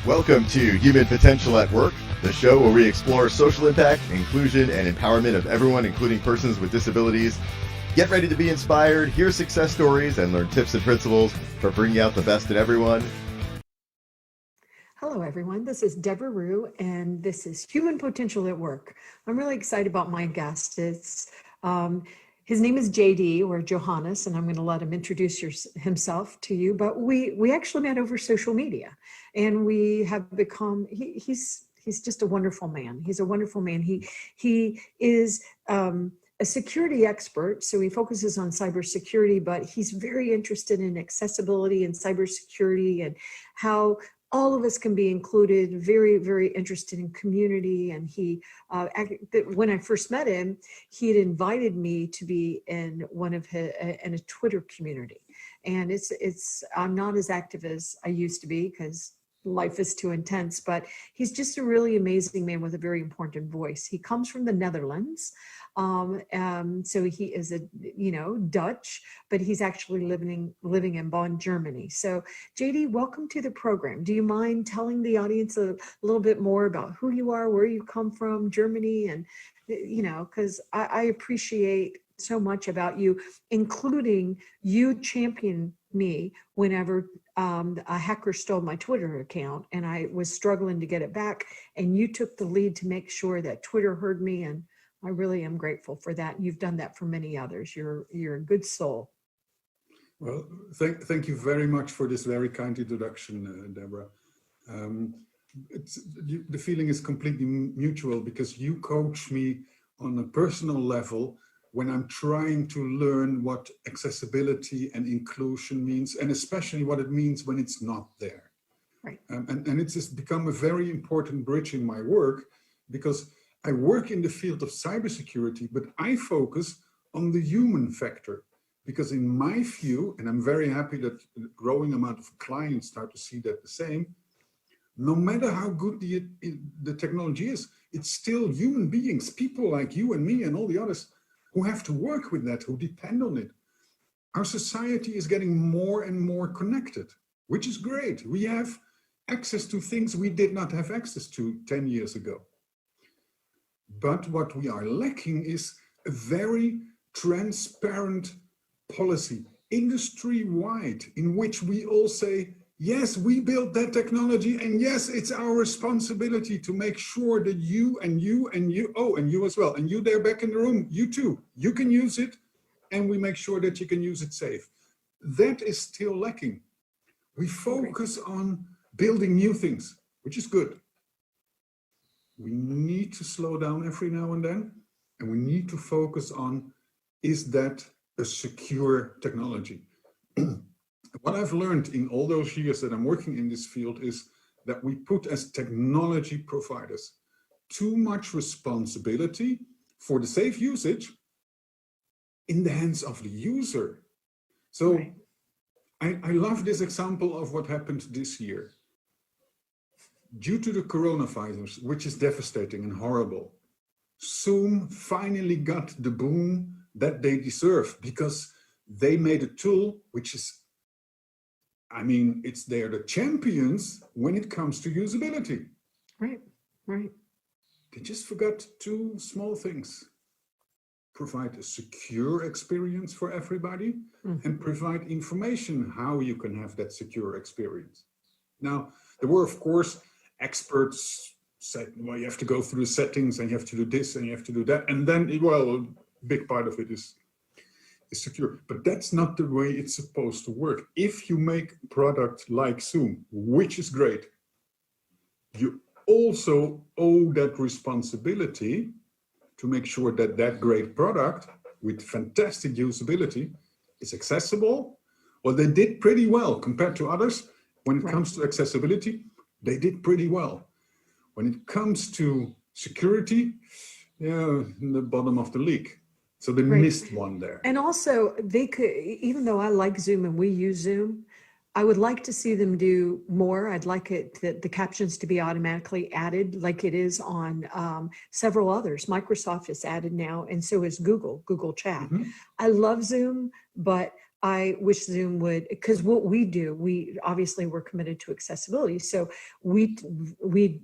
Welcome to Human Potential at Work, the show where we explore social impact, inclusion, and empowerment of everyone, including persons with disabilities. Get ready to be inspired, hear success stories, and learn tips and principles for bringing out the best in everyone. Hello, everyone. This is Debra Ruh, and this is Human Potential at Work. I'm really excited about my guest. His name is JD, or Johannes, and I'm going to let him introduce himself to you. But we actually met over social media, and we have become. He's just a wonderful man. He's a wonderful man. He is a security expert, so he focuses on cybersecurity, but he's very interested in accessibility and cybersecurity and how all of us can be included. Very, very interested in community. And when I first met him, he had invited me to be in in a Twitter community. And I'm not as active as I used to be because life is too intense, but he's just a really amazing man with a very important voice. He comes from the Netherlands. So he is Dutch, but he's actually living in Bonn, Germany. So JD, welcome to the program. Do you mind telling the audience a little bit more about who you are, where you come from, Germany, and because I appreciate so much about you, including you champion me whenever a hacker stole my Twitter account and I was struggling to get it back, and you took the lead to make sure that Twitter heard me, and I really am grateful for that. You've done that for many others. You're a good soul. Well, thank you very much for this very kind introduction, Debra. The feeling is completely mutual because you coach me on a personal level when I'm trying to learn what accessibility and inclusion means, and especially what it means when it's not there. Right. And it's just become a very important bridge in my work because I work in the field of cybersecurity, but I focus on the human factor. Because in my view, and I'm very happy that a growing amount of clients start to see that the same, no matter how good the technology is, it's still human beings, people like you and me and all the others who have to work with that, who depend on it. Our society is getting more and more connected, which is great. We have access to things we did not have access to 10 years ago. But what we are lacking is a very transparent policy, industry-wide, in which we all say, yes, we built that technology, and yes, it's our responsibility to make sure that you and you and you, oh, and you as well, and you there back in the room, you too, you can use it, and we make sure that you can use it safe. That is still lacking. We focus on building new things, which is good. We need to slow down every now and then, and we need to focus on, is that a secure technology? What I've learned in all those years that I'm working in this field is that we put as technology providers too much responsibility for the safe usage in the hands of the user. So I love this example of what happened this year. Due to the coronavirus, which is devastating and horrible, Zoom finally got the boom that they deserve because they made a tool which is, they're the champions when it comes to usability. Right. They just forgot two small things. Provide a secure experience for everybody and provide information how you can have that secure experience. Now, there were, of course, experts said, well, you have to go through the settings and you have to do this and you have to do that. And then, well, a big part of it is secure. But that's not the way it's supposed to work. If you make a product like Zoom, which is great, you also owe that responsibility to make sure that that great product with fantastic usability is accessible. Well, they did pretty well compared to others. When it comes to accessibility, they did pretty well. When it comes to security, in the bottom of the league. So they missed one there. And also, they could, even though I like Zoom and we use Zoom, I would like to see them do more. I'd like the captions to be automatically added like it is on several others. Microsoft is added now, and so is Google Chat. I love Zoom, but I wish Zoom would, because what we do, we're committed to accessibility. So we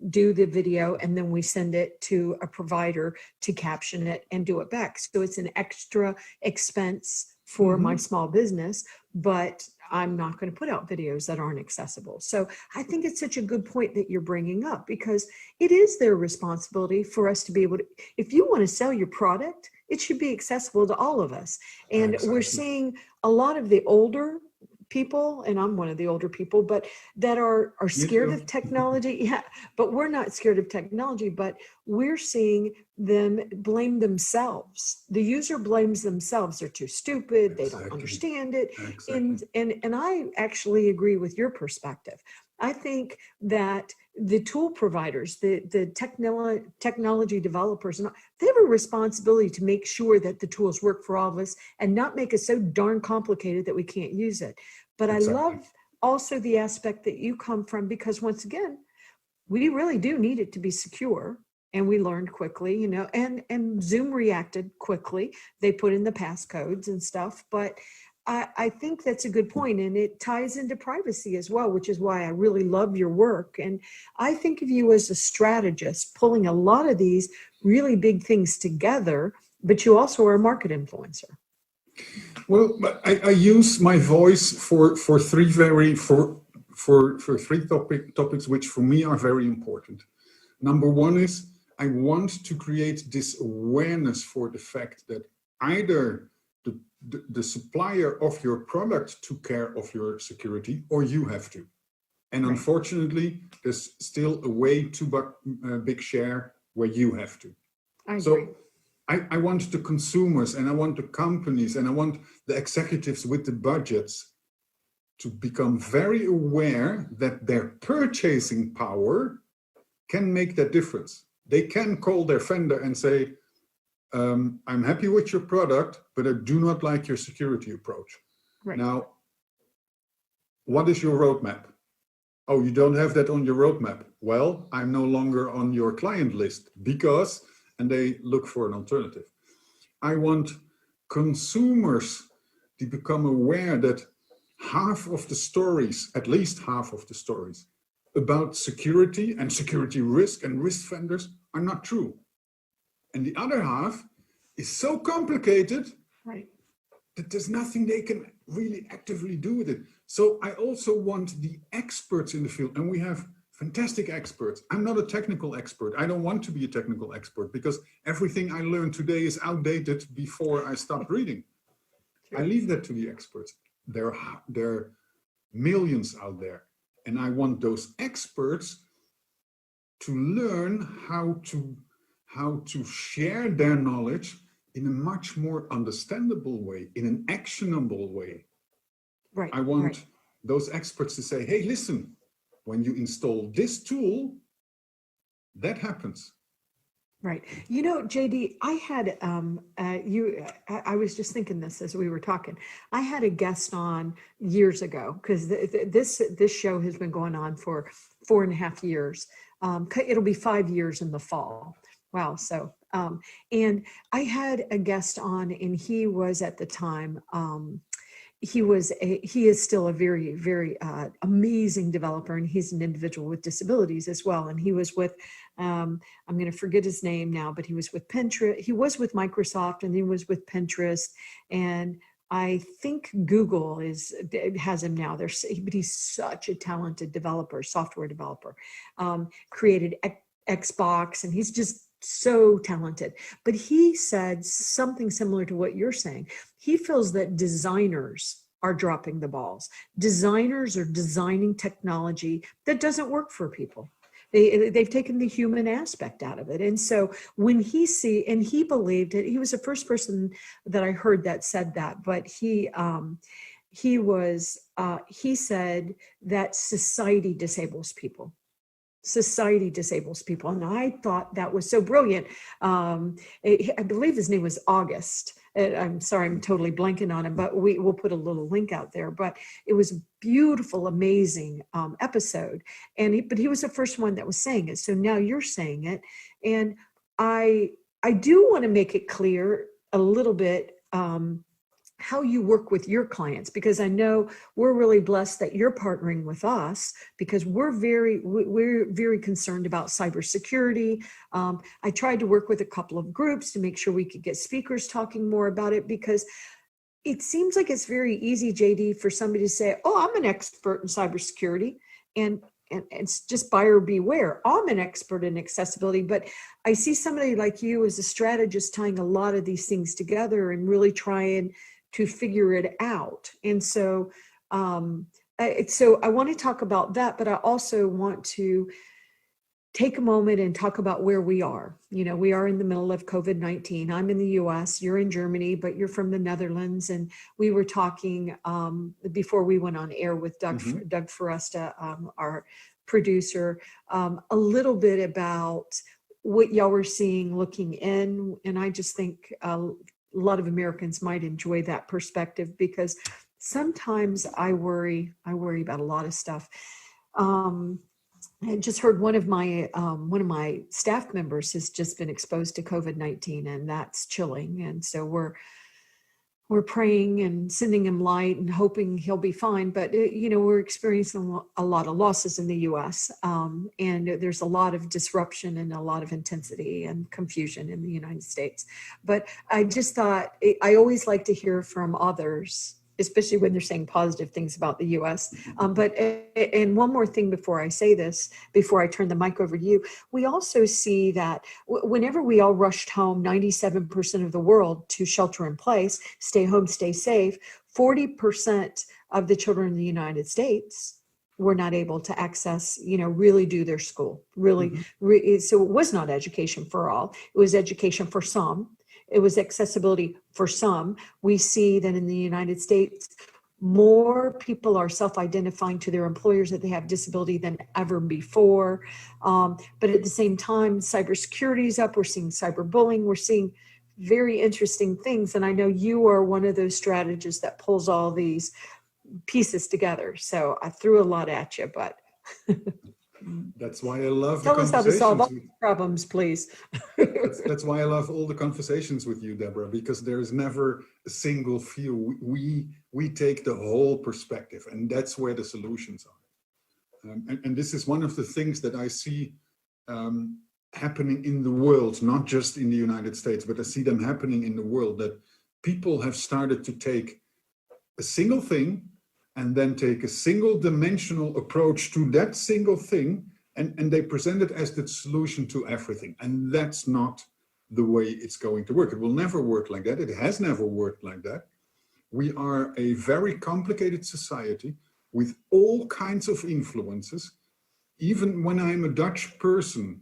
do the video and then we send it to a provider to caption it and do it back. So it's an extra expense for my small business, but I'm not going to put out videos that aren't accessible. So I think it's such a good point that you're bringing up, because it is their responsibility for us to be able to, if you want to sell your product, it should be accessible to all of us. And we're seeing a lot of the older people, and I'm one of the older people, but that are scared of technology. Yeah, but we're not scared of technology, but we're seeing them blame themselves. The user blames themselves. They're too stupid. They don't understand it. And I actually agree with your perspective. I think that the tool providers, the technology developers, they have a responsibility to make sure that the tools work for all of us and not make it so darn complicated that we can't use it. But I love also the aspect that you come from, because once again, we really do need it to be secure. And we learned quickly, and Zoom reacted quickly. They put in the passcodes and stuff, but I think that's a good point, and it ties into privacy as well, which is why I really love your work. And I think of you as a strategist, pulling a lot of these really big things together, but you also are a market influencer. Well, I use my voice for three topics which for me are very important. Number one is I want to create this awareness for the fact that either the supplier of your product took care of your security, or you have to. And unfortunately, there's still a way too big share where you have to. I agree. I want the consumers, and I want the companies, and I want the executives with the budgets to become very aware that their purchasing power can make that difference. They can call their vendor and say, I'm happy with your product, but I do not like your security approach. Right. Now, what is your roadmap? Oh, you don't have that on your roadmap. Well, I'm no longer on your client list because, and they look for an alternative. I want consumers to become aware that half of the stories, at least half of the stories about security and security risk and risk vendors are not true. And the other half is so complicated that there's nothing they can really actively do with it. So I also want the experts in the field, and we have fantastic experts. I'm not a technical expert. I don't want to be a technical expert because everything I learned today is outdated before I stopped reading. I leave that to the experts. There are millions out there, and I want those experts to learn how to share their knowledge in a much more understandable way, in an actionable way. Right. I want those experts to say, hey, listen, when you install this tool, that happens. Right. You know, JD, I had, I was just thinking this as we were talking. I had a guest on years ago, because this show has been going on for 4.5 years. It'll be 5 years in the fall. Wow. So, and I had a guest on, and he was at the time, he is still a very, very amazing developer, and he's an individual with disabilities as well. And he was with, I'm going to forget his name now, but he was with Pinterest. He was with Microsoft, and he was with Pinterest. And I think Google has him now. But he's such a talented developer, software developer. Created Xbox, and he's just so talented. But he said something similar to what you're saying. He feels that designers are dropping the balls. Designers are designing technology that doesn't work for people. They've taken the human aspect out of it. And so when he believed it, he was the first person that I heard that said that, but he said that society disables people. Society disables people. And I thought that was so brilliant. I believe his name was August. I'm sorry, I'm totally blanking on him, but we'll put a little link out there. But it was a beautiful, amazing episode. But he was the first one that was saying it. So now you're saying it. And I do want to make it clear a little bit how you work with your clients, because I know we're really blessed that you're partnering with us, because we're very concerned about cybersecurity. I tried to work with a couple of groups to make sure we could get speakers talking more about it, because it seems like it's very easy, JD, for somebody to say, oh, I'm an expert in cybersecurity, and it's just buyer beware. I'm an expert in accessibility, but I see somebody like you as a strategist tying a lot of these things together and really trying to figure it out. And so, I want to talk about that, but I also want to take a moment and talk about where we are. You know, we are in the middle of COVID-19. I'm in the US, you're in Germany, but you're from the Netherlands. And we were talking before we went on air with Doug Foresta, our producer, a little bit about what y'all were seeing looking in. And I just think a lot of Americans might enjoy that perspective, because sometimes I worry about a lot of stuff. I just heard one of my staff members has just been exposed to COVID-19, and that's chilling. And so we're praying and sending him light and hoping he'll be fine. But you know, we're experiencing a lot of losses in the U.S. And there's a lot of disruption and a lot of intensity and confusion in the United States. But I just thought, I always like to hear from others, especially when they're saying positive things about the U.S. And one more thing before I say this, before I turn the mic over to you, we also see that whenever we all rushed home, 97% of the world to shelter in place, stay home, stay safe, 40% of the children in the United States were not able to access, you know, really do their school, really. So it was not education for all. It was education for some. It was accessibility for some. We see that in the United States, more people are self-identifying to their employers that they have disability than ever before. But at the same time, cybersecurity is up. We're seeing cyberbullying. We're seeing very interesting things. And I know you are one of those strategists that pulls all these pieces together. So I threw a lot at you, but that's why I love tell us how to solve all with, problems, please. that's why I love all the conversations with you, Debra, because there is never a single view. We take the whole perspective, and that's where the solutions are. And this is one of the things that I see happening in the world, not just in the United States, but I see them happening in the world, that people have started to take a single thing and then take a single dimensional approach to that single thing, and they present it as the solution to everything. And that's not the way it's going to work. It will never work like that. It has never worked like that. We are a very complicated society with all kinds of influences. Even when I'm a Dutch person,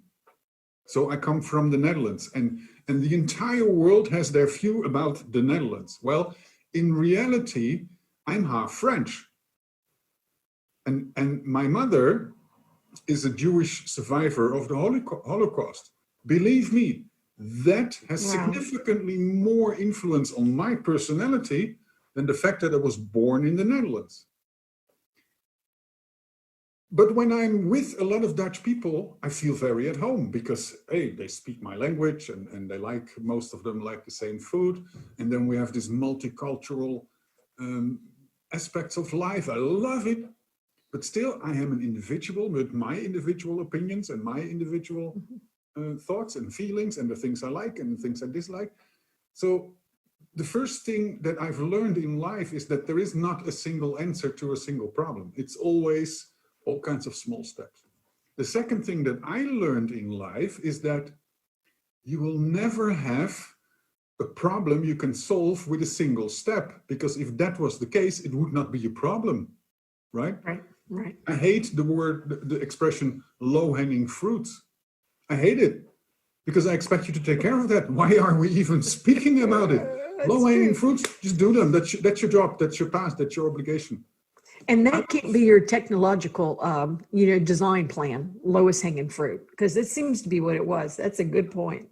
so I come from the Netherlands, and the entire world has their view about the Netherlands. Well, in reality, I'm half French. And my mother is a Jewish survivor of the Holocaust. Believe me, that has significantly more influence on my personality than the fact that I was born in the Netherlands. But when I'm with a lot of Dutch people, I feel very at home, because, hey, they speak my language, and they like, most of them like the same food. And then we have this multicultural aspects of life. I love it. But still, I am an individual with my individual opinions and my individual thoughts and feelings, and the things I like and the things I dislike. So the first thing that I've learned in life is that there is not a single answer to a single problem. It's always all kinds of small steps. The second thing that I learned in life is that you will never have a problem you can solve with a single step, because if that was the case, it would not be a problem, right? Right. I hate the expression low-hanging fruits. I hate it, because I expect you to take care of that. Why are we even speaking about it? Low-hanging fruits, just do them. That's your job. That's your task. That's your obligation. And that can't be your technological, design plan, lowest hanging fruit, because it seems to be what it was. That's a good point.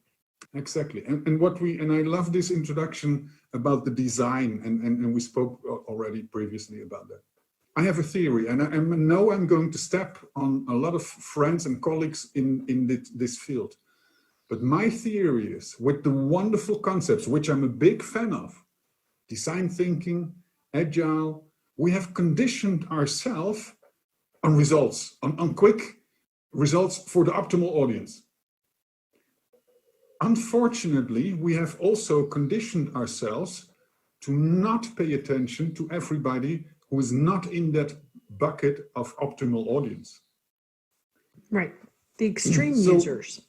Exactly. And I love this introduction about the design, and we spoke already previously about that. I have a theory, and I know I'm going to step on a lot of friends and colleagues in this field. But my theory is, with the wonderful concepts, which I'm a big fan of, design thinking, agile. We have conditioned ourselves on results, on quick results for the optimal audience. Unfortunately, we have also conditioned ourselves to not pay attention to everybody who is not in that bucket of optimal audience. Right. The extreme So users.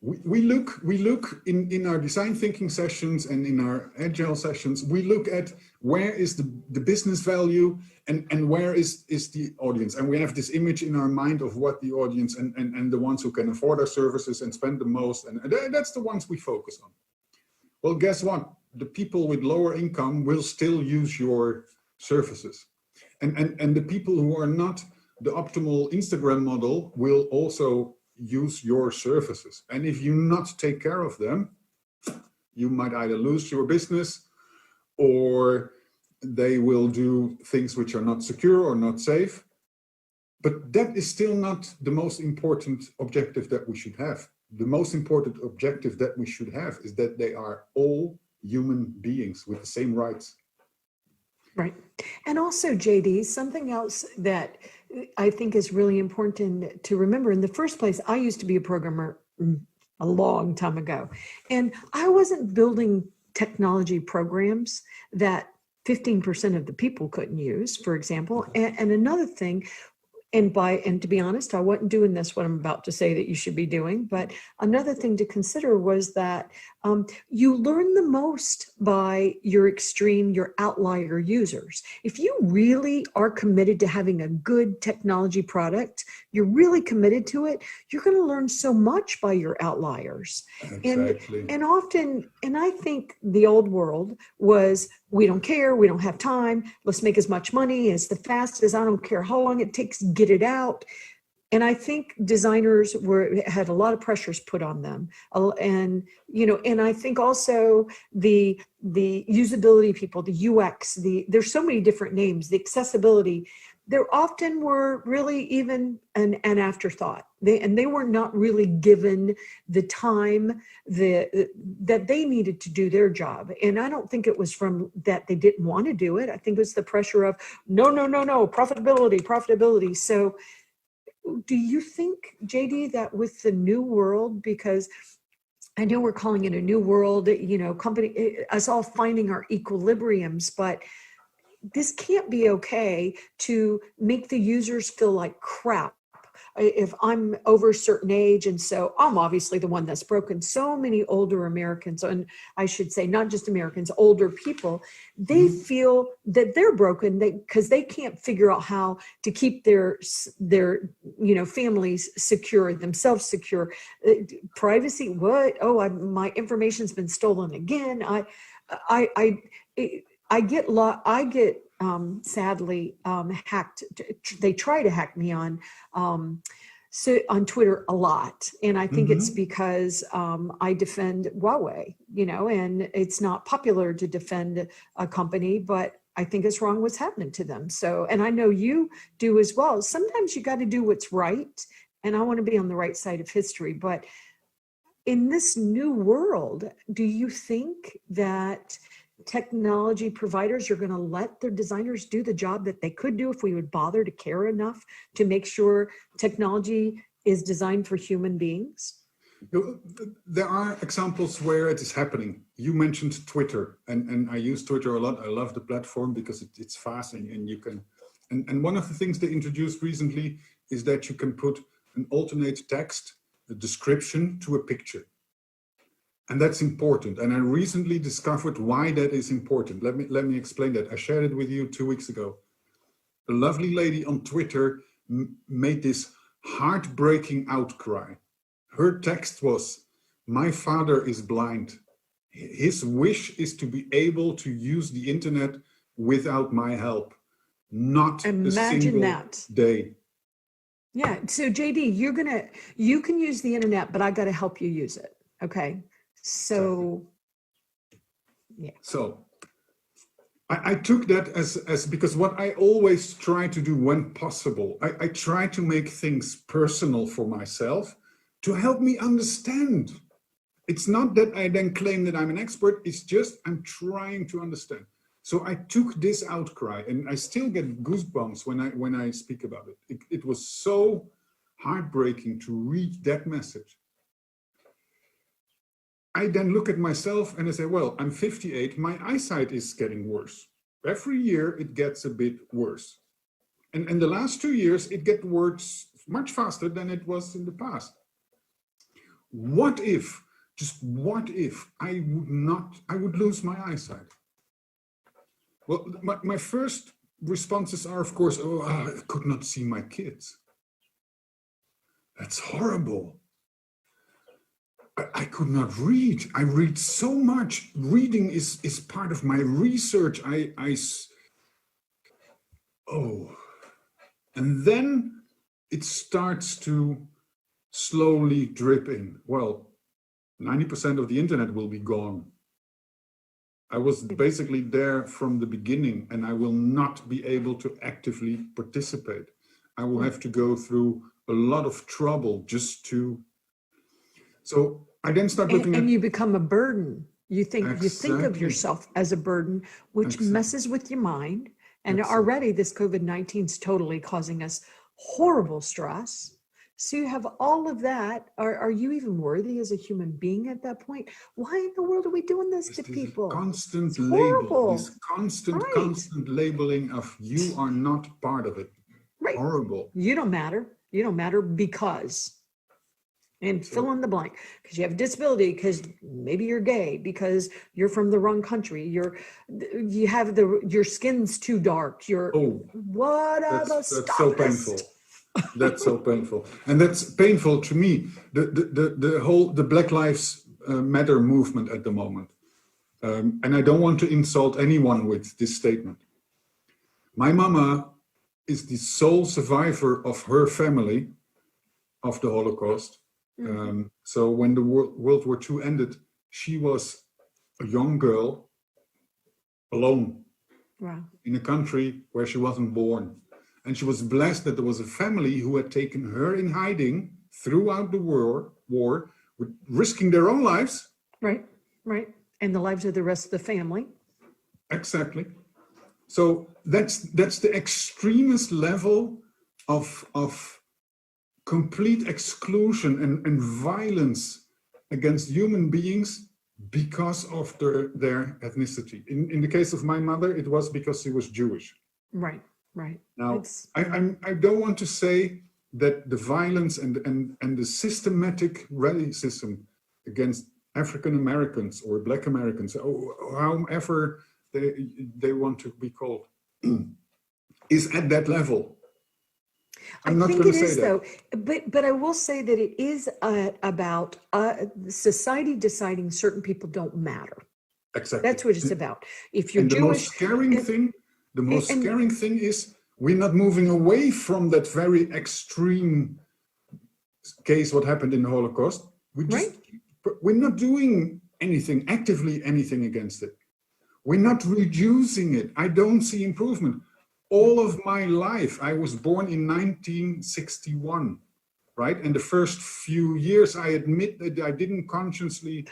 we look in our design thinking sessions and in our agile sessions, we look at where is the business value and where is the audience. And we have this image in our mind of what the audience and the ones who can afford our services and spend the most. And that's the ones we focus on. Well, guess what? The people with lower income will still use your services. And the people who are not the optimal Instagram model will also use your services. And if you not take care of them, you might either lose your business or they will do things which are not secure or not safe. But that is still not the most important objective that we should have. The most important objective that we should have is that they are all human beings with the same rights. Right. And also, JD, something else that I think is really important to remember. In the first place, I used to be a programmer a long time ago, and I wasn't building technology programs that 15% of the people couldn't use, for example. And another thing, and to be honest, I wasn't doing this, what I'm about to say that you should be doing. But another thing to consider was that you learn the most by your outlier users. If you really are committed to having a good technology product, you're really committed to it, you're going to learn so much by your outliers. Exactly. And often, and I think the old world was, we don't care, we don't have time, let's make as much money as fast as, I don't care how long it takes, get it out. And I think designers had a lot of pressures put on them. And I think also the usability people, the UX, there's so many different names, the accessibility, there often were really even an afterthought. They were not really given the time that they needed to do their job. And I don't think it was from that they didn't want to do it. I think it was the pressure of no, profitability. So do you think, JD, that with the new world, because I know we're calling it a new world, us all finding our equilibriums, but this can't be okay to make the users feel like crap. If I'm over a certain age, and so I'm obviously the one that's broken. So many older Americans, and I should say not just Americans, older people, they feel that they're broken because they can't figure out how to keep their families secure, themselves secure. Privacy, what? Oh, my information's been stolen again. I get sadly hacked. They try to hack me on Twitter a lot, and I think it's because I defend Huawei, and it's not popular to defend a company, but I think it's wrong what's happening to them. So, and I know you do as well. Sometimes you got to do what's right, and I want to be on the right side of history. But in this new world, do you think that technology providers are going to let their designers do the job that they could do if we would bother to care enough to make sure technology is designed for human beings? There are examples where it is happening. You mentioned Twitter, and I use Twitter a lot. I love the platform because it's fast and you can. And one of the things they introduced recently is that you can put an alternate text, a description to a picture. And that's important. And I recently discovered why that is important. Let me explain that. I shared it with you 2 weeks ago. A lovely lady on Twitter made this heartbreaking outcry. Her text was, "My father is blind. His wish is to be able to use the internet without my help. Not a single day." Yeah. So JD, you can use the internet, but I got to help you use it. Okay. So, yeah. So I took that as because what I always try to do when possible, I try to make things personal for myself to help me understand. It's not that I then claim that I'm an expert, it's just I'm trying to understand. So I took this outcry, and I still get goosebumps when I speak about it. It was so heartbreaking to read that message. I then look at myself and I say, well, I'm 58, my eyesight is getting worse. Every year it gets a bit worse. And in the last 2 years, it gets worse much faster than it was in the past. What if, just what if I would lose my eyesight? Well, my first responses are, of course, oh, I could not see my kids. That's horrible. I could not read. I read so much. Reading is part of my research. And then it starts to slowly drip in. Well, 90% of the internet will be gone. I was basically there from the beginning, and I will not be able to actively participate. I will have to go through a lot of trouble just to. So I then start looking at. And you become a burden. You think Exactly. of yourself as a burden, which Exactly. messes with your mind. And Exactly. already this COVID-19 is totally causing us horrible stress. So you have all of that. Are you even worthy as a human being at that point? Why in the world are we doing this to people? Constant It's label, horrible. this constant labeling of you are not part of it. Right. Horrible. You don't matter. You don't matter because. And fill in the blank, because you have a disability, because maybe you're gay, because you're from the wrong country, your skin's too dark, That's so painful. That's so painful, and that's painful to me. The Black Lives Matter movement at the moment, and I don't want to insult anyone with this statement. My mama is the sole survivor of her family of the Holocaust. So when the World War II ended, she was a young girl alone in a country where she wasn't born. And she was blessed that there was a family who had taken her in hiding throughout the war, risking their own lives. Right. And the lives of the rest of the family. Exactly. So that's the extremist level of complete exclusion and violence against human beings because of their ethnicity. In the case of my mother, it was because she was Jewish. Right. Now, I don't want to say that the violence and the systematic racism against African Americans or Black Americans, or however they want to be called, is at that level. I'm not going to say that. Though, but I will say that it is about society deciding certain people don't matter. Exactly. That's what it's about. If you're and Jewish, the most scaring thing is we're not moving away from that very extreme case what happened in the Holocaust. We're not doing actively anything against it. We're not reducing it. I don't see improvement. All of my life, I was born in 1961, right? And the first few years, I admit that I didn't consciously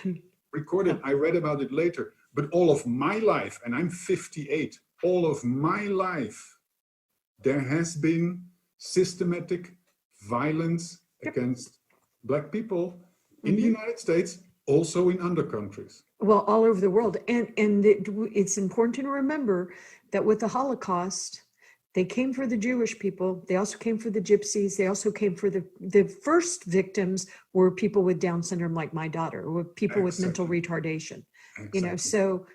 record it. I read about it later. But all of my life, and I'm 58, all of my life, there has been systematic violence against Black people in the United States, also in other countries. Well, all over the world. And it's important to remember that with the Holocaust, they came for the Jewish people. They also came for the Gypsies. They also came for the first victims were people with Down syndrome, like my daughter, or people with mental retardation. Exactly. So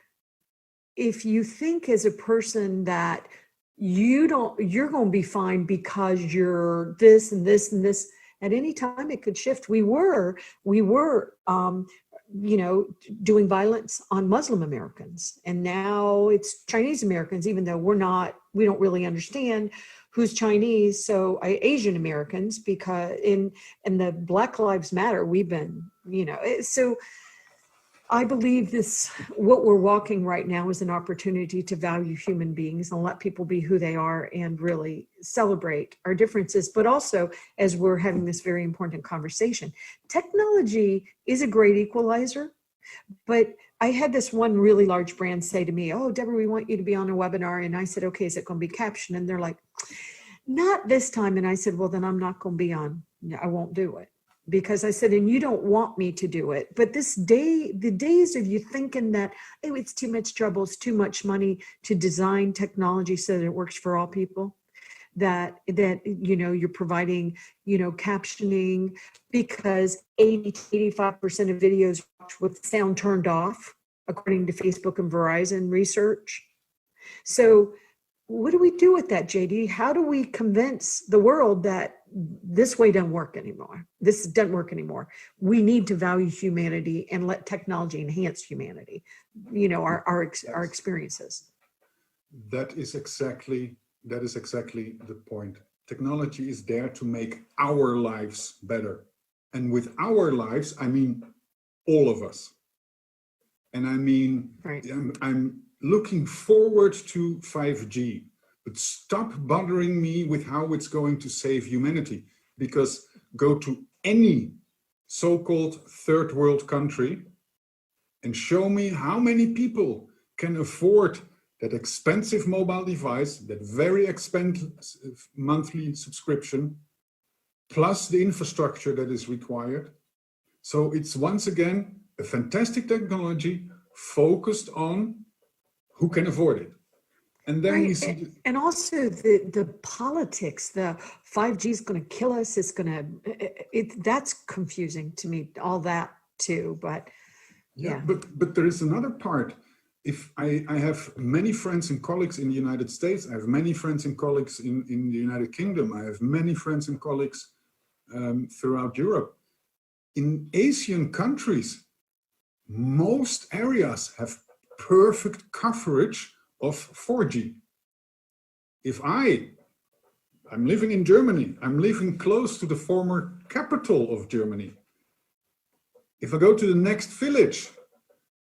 if you think as a person that you're going to be fine because you're this and this and this, at any time it could shift. We were doing violence on Muslim Americans, and now it's Chinese Americans, even though we don't really understand who's Chinese. So Asian Americans, because in the Black Lives Matter, we've been, so I believe what we're walking right now is an opportunity to value human beings and let people be who they are and really celebrate our differences. But also, as we're having this very important conversation, technology is a great equalizer. But I had this one really large brand say to me, "Oh, Deborah, we want you to be on a webinar." And I said, "Okay, is it going to be captioned?" And they're like, "Not this time." And I said, "Well, then I'm not going to be on. I won't do it." Because I said, "And you don't want me to do it." But the days of you thinking that, oh, it's too much trouble, it's too much money to design technology so that it works for all people, that you're providing, captioning, because 80 to 85% of videos watched with sound turned off, according to Facebook and Verizon research. So what do we do with that, JD? How do we convince the world that this way doesn't work anymore? This doesn't work anymore. We need to value humanity and let technology enhance humanity, our experiences. That is exactly the point. Technology is there to make our lives better. And with our lives, I mean all of us. And I mean, right. I'm looking forward to 5G, but stop bothering me with how it's going to save humanity, because go to any so-called third world country and show me how many people can afford that expensive mobile device, that very expensive monthly subscription, plus the infrastructure that is required. So it's once again a fantastic technology focused on who can afford it. And then right. we see and also the politics, the 5G is going to kill us. It's going to, that's confusing to me, all that too, but yeah. But there is another part. If I have many friends and colleagues in the United States, I have many friends and colleagues in the United Kingdom, I have many friends and colleagues throughout Europe. In Asian countries, most areas have perfect coverage of 4G. If I'm living in Germany, I'm living close to the former capital of Germany. If I go to the next village,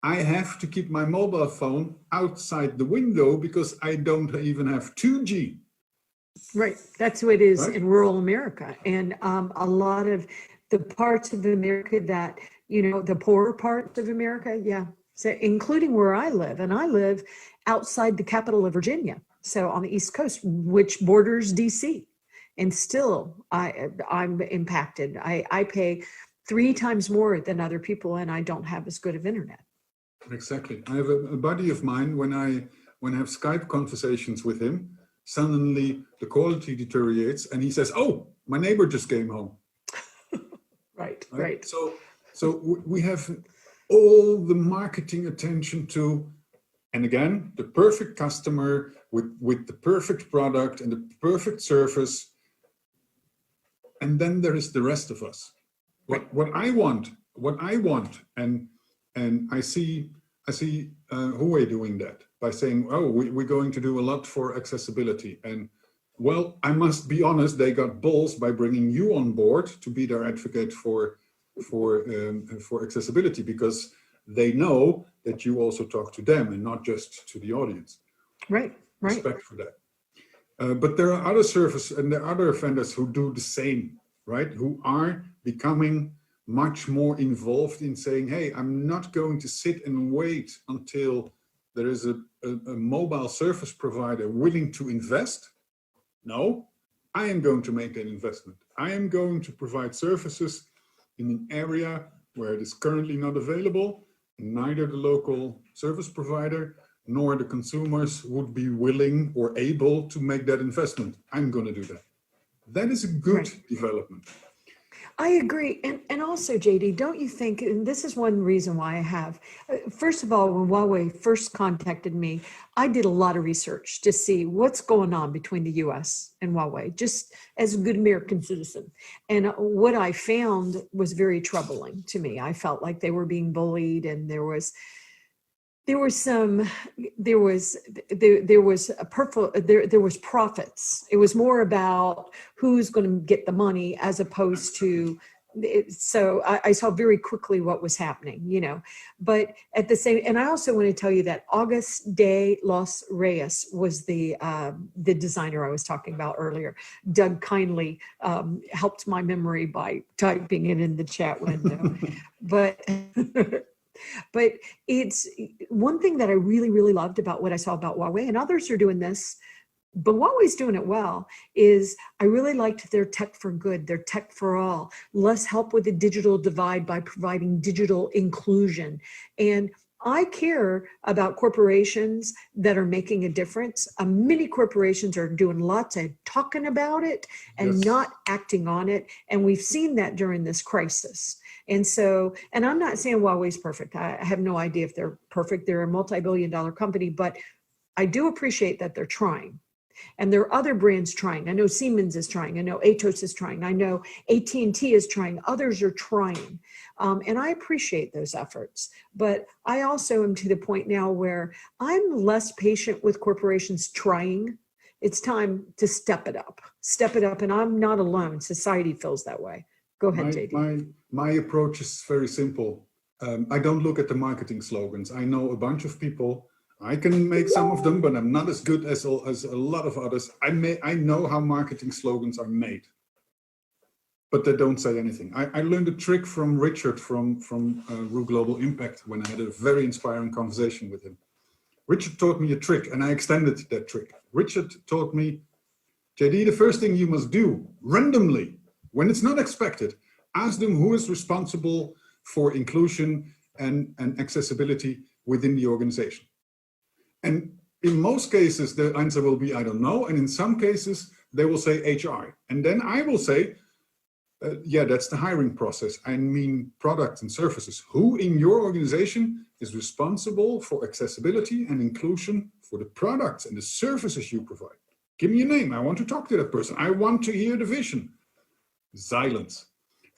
I have to keep my mobile phone outside the window because I don't even have 2G. Right, that's what it is Right? in rural America. And a lot of the parts of America that, the poorer parts of America, yeah, so including where I live. And I live outside the capital of Virginia, so on the East Coast, which borders DC. And still, I'm impacted. I pay 3 times more than other people, and I don't have as good of internet. Exactly. I have a buddy of mine, when I have Skype conversations with him, suddenly the quality deteriorates and he says, "Oh, my neighbor just came home." Right. So we have all the marketing attention to, and again, the perfect customer with the perfect product and the perfect service. And then there is the rest of us. What I want, and I see Huawei doing that by saying, "Oh, we're going to do a lot for accessibility." And well, I must be honest, they got balls by bringing you on board to be their advocate for accessibility, because they know that you also talk to them and not just to the audience. Right. Respect for that. But there are other services and there are other vendors who do the same, right? Who are becoming much more involved in saying, "Hey, I'm not going to sit and wait until there is a mobile service provider willing to invest. No, I am going to make that investment. I am going to provide services in an area where it is currently not available. Neither the local service provider nor the consumers would be willing or able to make that investment. I'm going to do that." That is a good development. I agree. And also, JD, don't you think, and this is one reason why I have, first of all, when Huawei first contacted me, I did a lot of research to see what's going on between the US and Huawei, just as a good American citizen. And what I found was very troubling to me. I felt like they were being bullied, and there was profits. It was more about who's going to get the money as opposed to so I saw very quickly what was happening, you know, but at the same, and I also want to tell you that August de Los Reyes was the designer I was talking about earlier. Doug kindly helped my memory by typing it in the chat window, but but it's one thing that I really, really loved about what I saw about Huawei, and others are doing this, but Huawei's doing it well, is I really liked their tech for good, their tech for all, less help with the digital divide by providing digital inclusion. And I care about corporations that are making a difference. Many corporations are doing lots of talking about it and not acting on it. And we've seen that during this crisis. And so, and I'm not saying Huawei's perfect. I have no idea if they're perfect. They're a multi-billion-dollar company, but I do appreciate that they're trying. And there are other brands trying. I know Siemens is trying. I know Atos is trying. I know AT&T is trying. Others are trying. And I appreciate those efforts. But I also am to the point now where I'm less patient with corporations trying. It's time to step it up. Step it up. And I'm not alone. Society feels that way. Go ahead, JD. My approach is very simple. I don't look at the marketing slogans. I know a bunch of people. I can make some of them, but I'm not as good as a lot of others. I know how marketing slogans are made, but they don't say anything. I learned a trick from Richard from Ruh Global Impact when I had a very inspiring conversation with him. Richard taught me a trick, and I extended that trick. Richard taught me, JD, the first thing you must do, randomly, when it's not expected, ask them who is responsible for inclusion and accessibility within the organization. And in most cases, the answer will be, I don't know. And in some cases, they will say HR. And then I will say, yeah, that's the hiring process. I mean, products and services. Who in your organization is responsible for accessibility and inclusion for the products and the services you provide? Give me a name. I want to talk to that person. I want to hear the vision. Silence.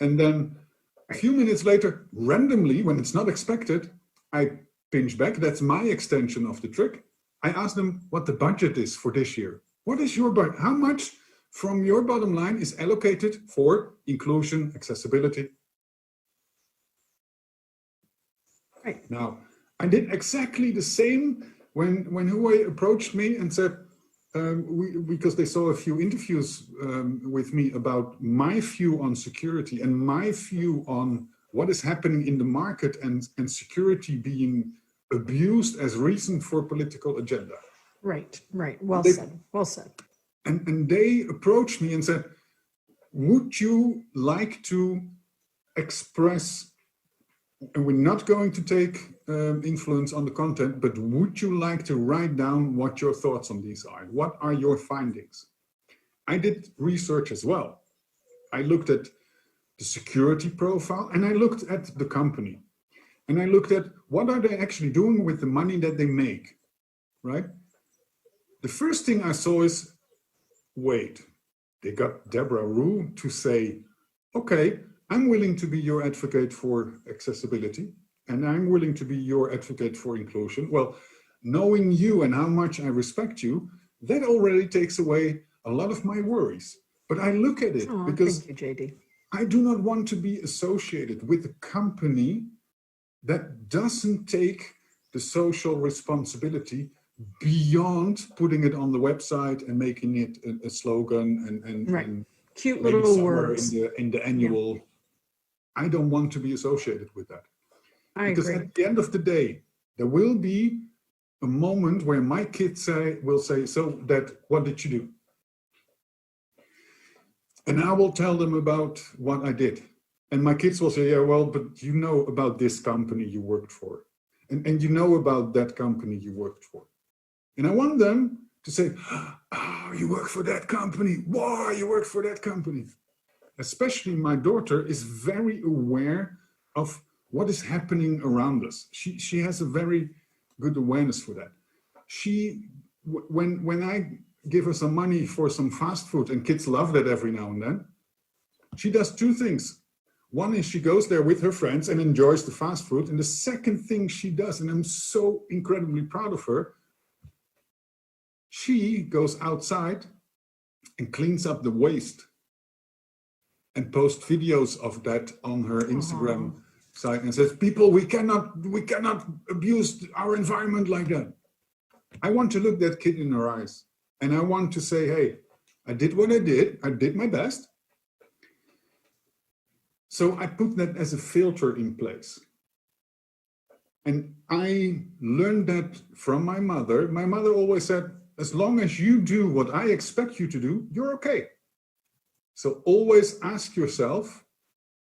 And then a few minutes later, randomly, when it's not expected, I pinch back. That's my extension of the trick. I ask them what the budget is for this year. What is your budget? How much from your bottom line is allocated for inclusion, accessibility? Right. Now, I did exactly the same when Huawei approached me and said, because they saw a few interviews with me about my view on security and my view on what is happening in the market and security being abused as reason for political agenda. Right, right. Well said, well said. And they approached me and said, would you like to express, and we're not going to take influence on the content, but would you like to write down what your thoughts on these are? What are your findings? I did research as well. I looked at the security profile, and I looked at the company. And I looked at what are they actually doing with the money that they make, right? The first thing I saw is, wait, they got Debra Ruh to say, okay, I'm willing to be your advocate for accessibility, and I'm willing to be your advocate for inclusion. Well, knowing you and how much I respect you, that already takes away a lot of my worries. But I look at it because thank you, JD. I do not want to be associated with a company that doesn't take the social responsibility beyond putting it on the website and making it a slogan and, right. and cute maybe little somewhere words in the annual. Yeah. I don't want to be associated with that. Because agree. at the end of the day, there will be a moment where my kids will say, so Dad, what did you do? And I will tell them about what I did. And my kids will say, yeah, well, but you know about this company you worked for. And you know about that company you worked for. And I want them to say, oh, you work for that company. Wow, you work for that company. Especially my daughter is very aware of what is happening around us. She has a very good awareness for that. When I give her some money for some fast food, and kids love that every now and then, she does two things. One is she goes there with her friends and enjoys the fast food. And the second thing she does, and I'm so incredibly proud of her, she goes outside and cleans up the waste. and post videos of that on her Instagram site and says, people, we cannot abuse our environment like that. I want to look that kid in her eyes and I want to say, hey, I did what I did my best. So I put that as a filter in place. And I learned that from my mother. My mother always said, as long as you do what I expect you to do, you're okay. So always ask yourself,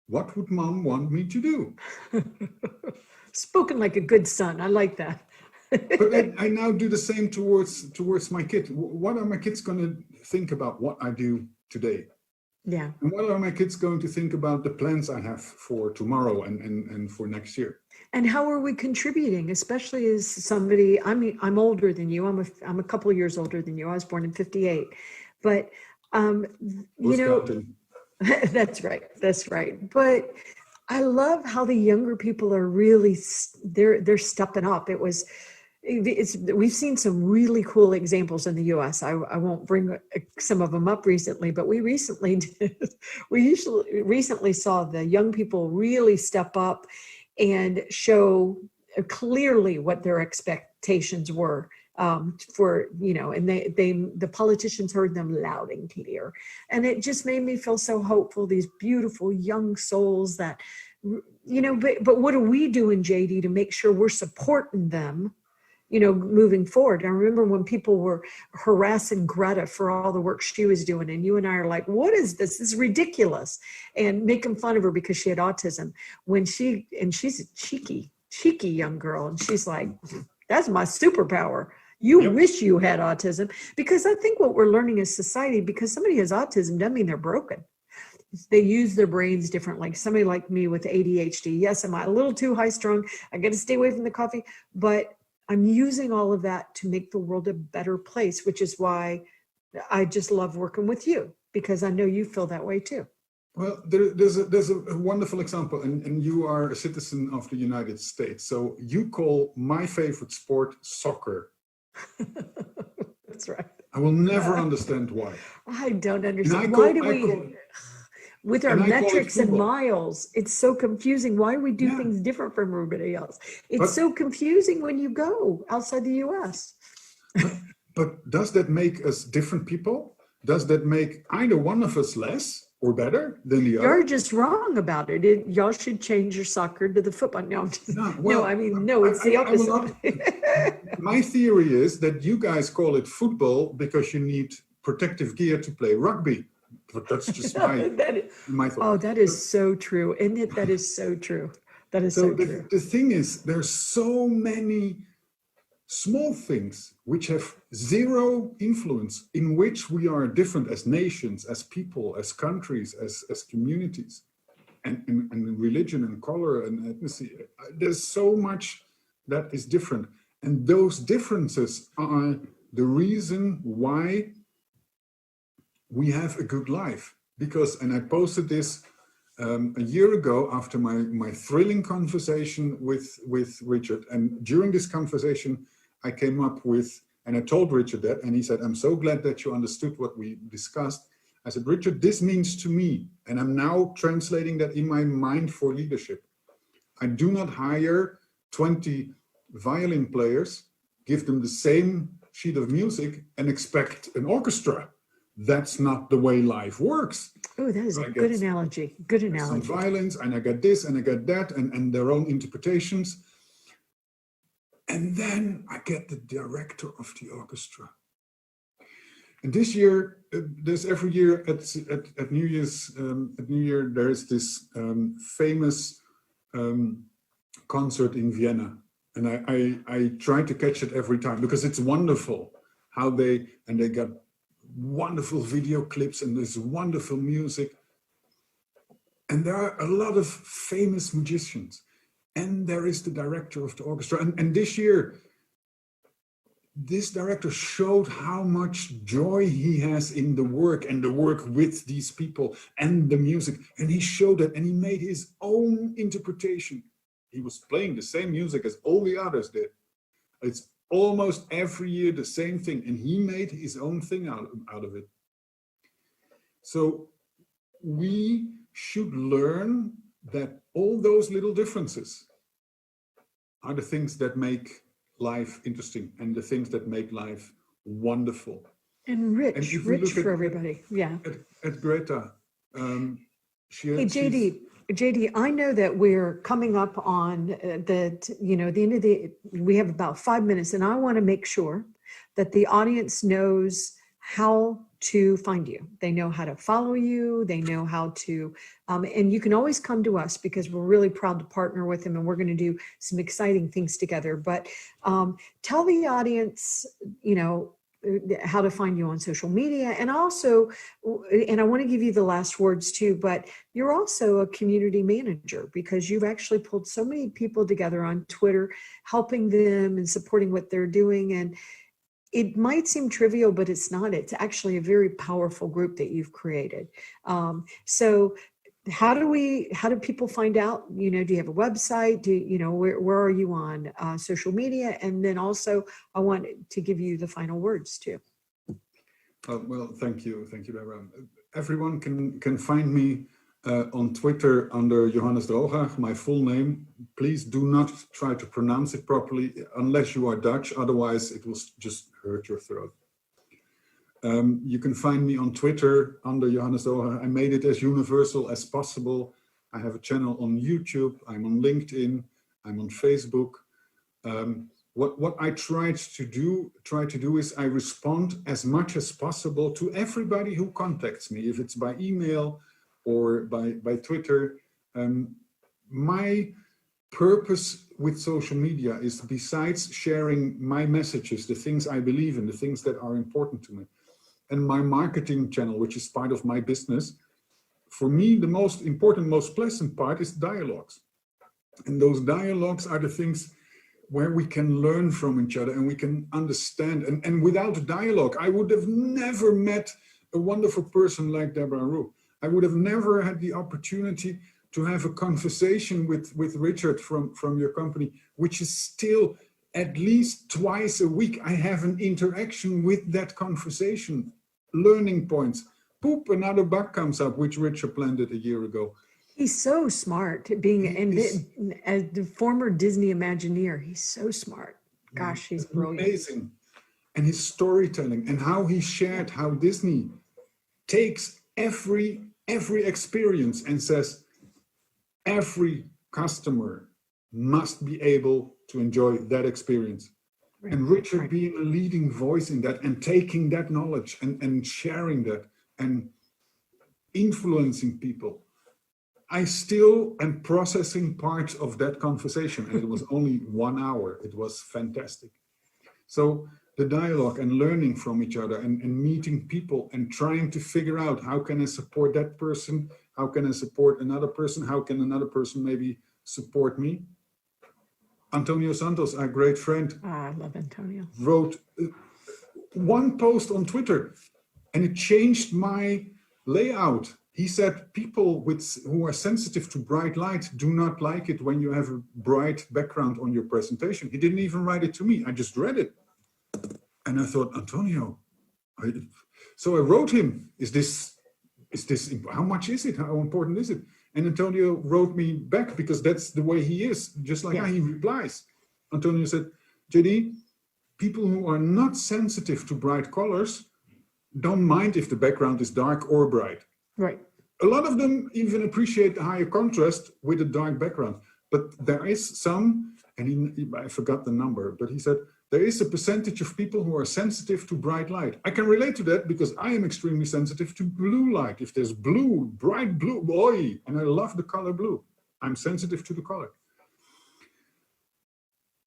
what would mom want me to do? Spoken like a good son. I like that. But I now do the same towards my kid. What are my kids going to think about what I do today? Yeah. And what are my kids going to think about the plans I have for tomorrow and for next year? And how are we contributing, especially as somebody, I'm older than you. I'm a couple of years older than you. I was born in 58. But, you know, that's right. That's right. But I love how the younger people are really, they're stepping up. We've seen some really cool examples in the US. I won't bring some of them up recently, but we recently saw the young people really step up and show clearly what their expectations were for, and the politicians heard them loud and clear. And it just made me feel so hopeful, these beautiful young souls that, but what are we doing, JD, to make sure we're supporting them, moving forward? I remember when people were harassing Greta for all the work she was doing, and you and I are like, what is this? This is ridiculous. And making fun of her because she had autism she's a cheeky young girl. And she's like, that's my superpower. You wish you had autism. Because I think what we're learning as society, because somebody has autism doesn't mean they're broken. They use their brains differently. Like somebody like me with ADHD. Yes, am I a little too high strung? I got to stay away from the coffee, but I'm using all of that to make the world a better place, which is why I just love working with you, because I know you feel that way too. Well, there's a wonderful example, and you are a citizen of the United States. So you call my favorite sport soccer. That's right. I will never understand why. I don't understand. Why do we, with our metrics and miles, it's so confusing. Why do we do things different from everybody else? It's so confusing when you go outside the US. But does that make us different people? Does that make either one of us less or better than the other? You're just wrong about it. Y'all should change your soccer to the football. No, it's the opposite. My theory is that you guys call it football because you need protective gear to play rugby. But that's just my thought. Oh, that is so true. Isn't it? That is so true. That is so true. The thing is, there's so many small things which have zero influence, in which we are different as nations, as people, as countries, as communities, and religion and color and ethnicity. There's so much that is different. And those differences are the reason why we have a good life. Because, and I posted this a year ago after my thrilling conversation with Richard. And during this conversation, I came up with, and I told Richard that, and he said, I'm so glad that you understood what we discussed. I said, Richard, this means to me, and I'm now translating that in my mind for leadership. I do not hire 20 violin players, give them the same sheet of music, and expect an orchestra. That's not the way life works. Oh, that is a good analogy. Good analogy. Some violins, and I got this, and I got that, and their own interpretations. And then I get the director of the orchestra. And this year, there's every year at New Year's, at New Year, there is this famous concert in Vienna. And I try to catch it every time because it's wonderful how they got wonderful video clips and there's wonderful music. And there are a lot of famous musicians. And there is the director of the orchestra. And this year, this director showed how much joy he has in the work and the work with these people and the music. And he showed it and he made his own interpretation. He was playing the same music as all the others did. It's almost every year the same thing. And he made his own thing out of it. So we should learn that all those little differences are the things that make life interesting and the things that make life wonderful. And rich, And if we rich look for everybody. Yeah. at Greta, Hey, JD, I know that we're coming up on the end of we have about 5 minutes, and I want to make sure that the audience knows how to find you. They know how to follow you. They know how to, and you can always come to us because we're really proud to partner with them, and we're going to do some exciting things together. But tell the audience, how to find you on social media. And also, and I want to give you the last words too, but you're also a community manager because you've actually pulled so many people together on Twitter, helping them and supporting what they're doing. And it might seem trivial, but it's not. It's actually a very powerful group that you've created. So how do people find out? Do you have a website? Where are you on social media? And then also, I want to give you the final words too. Well, thank you, Debra. Everyone can find me on Twitter under Johannes Drooghaag, my full name. Please do not try to pronounce it properly unless you are Dutch, otherwise it will just hurt your throat. You can find me on Twitter under Johannes Drooghaag. I made it as universal as possible. I have a channel on YouTube, I'm on LinkedIn, I'm on Facebook. What I try to do is I respond as much as possible to everybody who contacts me, if it's by email or by Twitter. My purpose with social media is, besides sharing my messages, the things I believe in, the things that are important to me, and my marketing channel, which is part of my business, for me, the most important, most pleasant part is dialogues. And those dialogues are the things where we can learn from each other and we can understand. And without dialogue, I would have never met a wonderful person like Debra Ruh. I would have never had the opportunity to have a conversation with Richard from your company, which is still at least twice a week. I have an interaction with that conversation, learning points. Poop, another bug comes up, which Richard planted a year ago. He's so smart, as the former Disney Imagineer, he's so smart. Gosh, he's brilliant. Amazing. And his storytelling and how he shared how Disney takes every experience and says, every customer must be able to enjoy that experience. Right. And Richard being a leading voice in that and taking that knowledge and sharing that and influencing people. I still am processing parts of that conversation, and it was only 1 hour. It was fantastic. So the dialogue and learning from each other and meeting people and trying to figure out, how can I support that person? How can I support another person? How can another person maybe support me? Antonio Santos, our great friend, I love Antonio, wrote one post on Twitter, and it changed my layout. He said people who are sensitive to bright light do not like it when you have a bright background on your presentation. He didn't even write it to me. I just read it. And I thought, Antonio, so I wrote him, how much is it? How important is it? And Antonio wrote me back, because that's the way he is, just like how he replies. Antonio said, JD, people who are not sensitive to bright colors don't mind if the background is dark or bright. Right. A lot of them even appreciate the higher contrast with a dark background. But there is some, and I forgot the number, but he said, there is a percentage of people who are sensitive to bright light. I can relate to that because I am extremely sensitive to blue light. If there's blue, bright blue, boy, and I love the color blue. I'm sensitive to the color.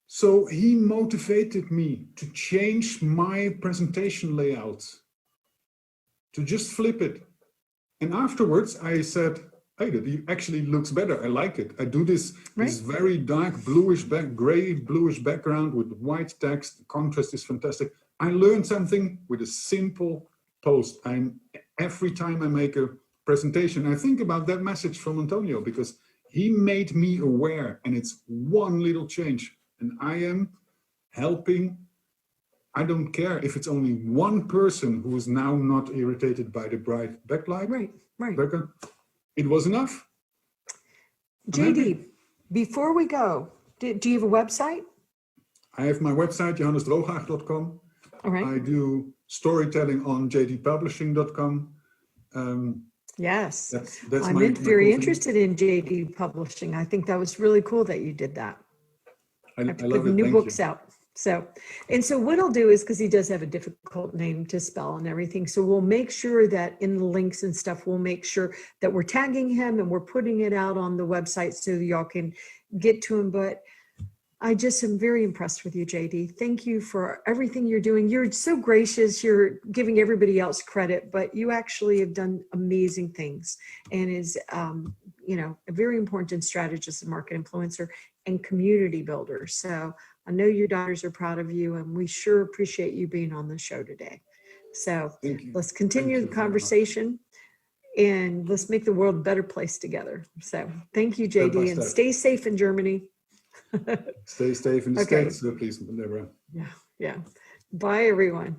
So he motivated me to change my presentation layouts, to just flip it. And afterwards I said, hey, it actually looks better. I like it. I do this, this very dark bluish, gray bluish background with white text. The contrast is fantastic. I learned something with a simple post. Every time I make a presentation, I think about that message from Antonio, because he made me aware, and it's one little change. And I am helping. I don't care if it's only one person who is now not irritated by the bright backlight. Right. Background. It was enough. I'm JD, happy. before we go, do you have a website? I have my website, johannesdrooghaag.com. All right. I do storytelling on jdpublishing.com. Yes. That's I'm my very cool thing. interested in JD Publishing. I think that was really cool that you did that. I After love putting it. new Thank books you. out. So what I'll do is, because he does have a difficult name to spell and everything, so we'll make sure that in the links and stuff, we'll make sure that we're tagging him and we're putting it out on the website so y'all can get to him. But I just am very impressed with you, JD. Thank you for everything you're doing. You're so gracious. You're giving everybody else credit, but you actually have done amazing things and is, a very important strategist and market influencer and community builder. So I know your daughters are proud of you, and we sure appreciate you being on the show today. So Thank you. let's continue Thank the you very much. conversation and let's make the world a better place together. So thank you, Step by JD, and step. stay safe in Germany. Stay safe in the Okay. States, please, Debra. Yeah. Bye, everyone.